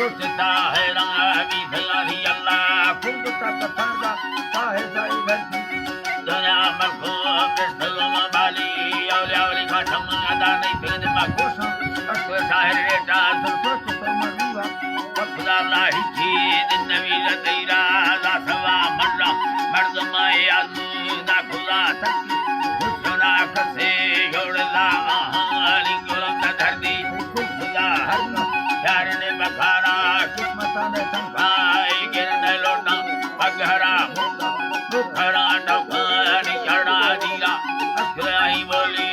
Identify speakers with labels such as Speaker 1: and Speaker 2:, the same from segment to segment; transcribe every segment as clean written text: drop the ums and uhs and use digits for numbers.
Speaker 1: सोचता है रंगी सयारी अल्लाह खुद तक फरदा साहे साई धरती दुनिया मरखो प्रस्तुम बाली औलियावली का समदा नहीं फिर मकोसा अश्व शायर रेटा सोच तो मरुआ खुदा लाही जी नबी तेरा लासवा मर्रा मर्द माए आलू ना खुदा तक हुसना कसे जोड़ला लिंगोरम धरती खुदा हर यार ने बखारा किस्मत ने संभाई गिरने लोटा पगहरा मुखरा डफानी चढ़ा दिया असराई बोली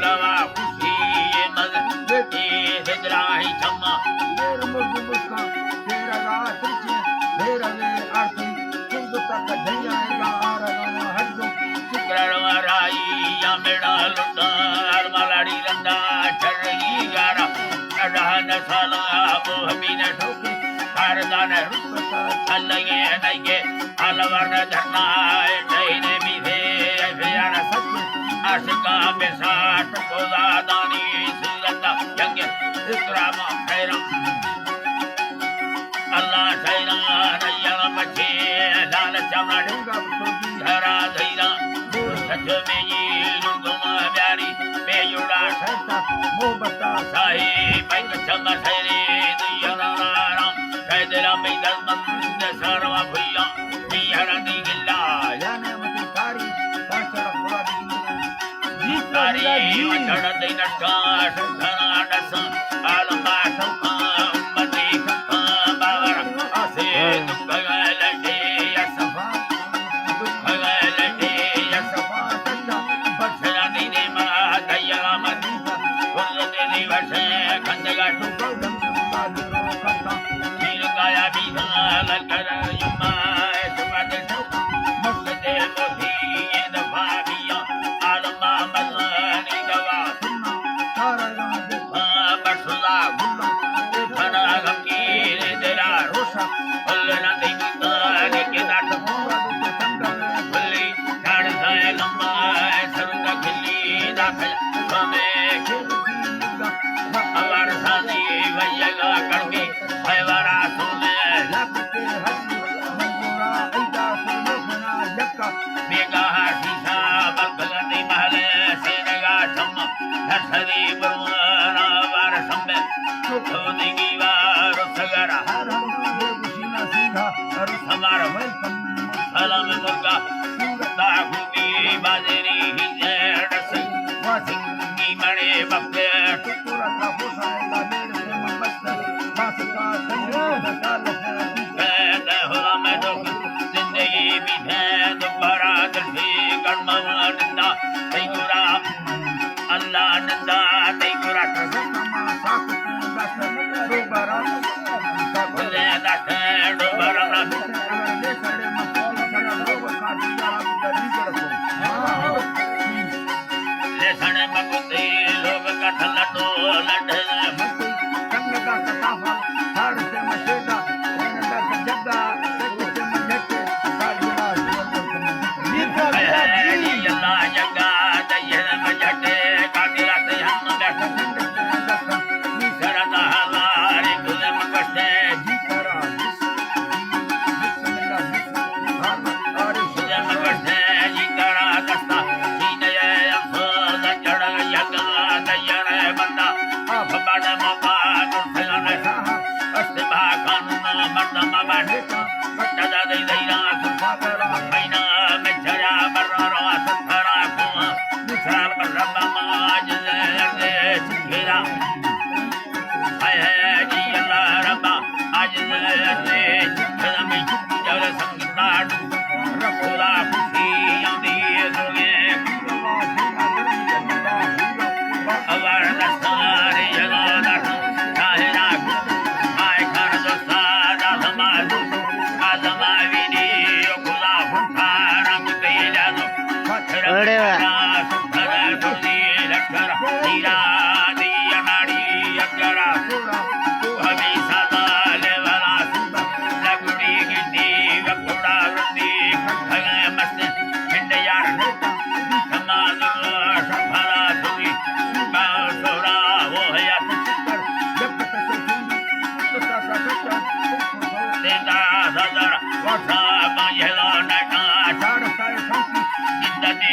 Speaker 1: लवा खुशी ये मज बेटी हिजराही छम्मा मेर मुझ मुस्का तेरा रात से मेरा ने आरती खुद तक झैयाएगा आरगा हड्डो सिकरवा राई या मेरा लोटा अरमलाड़ी रंदा चरई गारा रहन साला वो हमी न ठोके कारदान रुपता अलगे नगे अलवर धरना ने भी थे फिर सच आशिका बेसाट कोला दानी सुरंदा यंग इकराम खैरम अल्लाह सैरा नैया बचे लाल चमड़ा ढूंगा सोजी धरा धैरा सच में ये जुगमा प्यारी बेयुड़ा सहता मोहब्बता साही पैक चमड़ा ठहरे दिया राम कैदरा में दर्मंद सारवा भैया निहरा दी गिल्ला याने मत सारी पाचरा पूरा दी सारी वचड़ दे नटका संधना दस आलमा सौखा उम्मती खपा बावर आसे दुख लटे असफा दुख लटे असफा तन्ना बचरा दीने मा दया मती कुल देने वशे खंडगा टुकड़म बादरो खता नील काया बीधा ललकर युमा सुमद सौखा मस्ते मोती ये दफा बिया आलमा मदनी दवा सुन्ना सारा दुखा बरसला गुल्ला खना गमीर तेरा रोशा अल्लाह ने दिखाने के नाट मोरा दुख संगम खुली झाड़ जाए लंबा सरुंगा खिली दाखल हमें खिलगा अवर साथी वयगा करके हयवारा सुने लगते हसी मंगोरा ऐदा सुनो बना जक्का मेगा शीशा बकलनी महले सेनगा छम धसरी बरुना वार संबे सुखोदिगी वार सगरा हर हम बुशीना सीधा और समार वेलकम सलाम मुर्गा सुरता घूमी बाजेरी हिजेड़ सिंह वासिंगी मणे बप्पे टुकुरा का फुसाएगा मेरे से मबस्तर मासका संग काल है होला मैं तो जिंदगी भी है दोबारा दर्शी कर्मवा नंदा तेगुरा अल्लाह नंदा तेगुरा कसमा साथ दस दोबारा सकले दस दोबारा ले सड़े मत सड़ा लोग का दिया गरी जड़को ले सड़े मकुती लोग का ठलटो लट रंग का कताफा हाड़ से मशेदा रंग का जग्गा से मजके साजना ये अल्लाह जग्गा दये मजके कादिरा से हम बैठ निसरदा हलारे गुलम कष्टे जीतरा बिस्मिल्लाह और गुलम कष्टे जीतरा दस्ता सीने अफसोस चढ़ यगा दयरे बंदा आप बड़ मौका दुर्फिलन साहा अस्तिबा कानून मर्दम बढ़ेका बट्टा दे दैरा सुफाकरा मैना में जरा बर्रा सथरा को निसार बर्रबा माज दे चिखेरा है जी अल्लाह रब्बा आज दे चिखेरा में जर संगीता रखोला खुशी आंदी दुले अवर दसारे जगा दस साहेरा आए खान दसारा समाज आजमा विनी खुदा फुटा रंग तेजा दो
Speaker 2: अरे
Speaker 1: सुखर सुनी लखर हीरा दिया नाड़ी अगरा सुरा तू हमें सदा लेवला सुदा लगड़ी गिद्दी वकुड़ा वृंदी खखले मस्त हिंद यार नेता समाज सफरा सुनी सुबा सोरा वो है सुकर जब तक सुनी तो सा दादी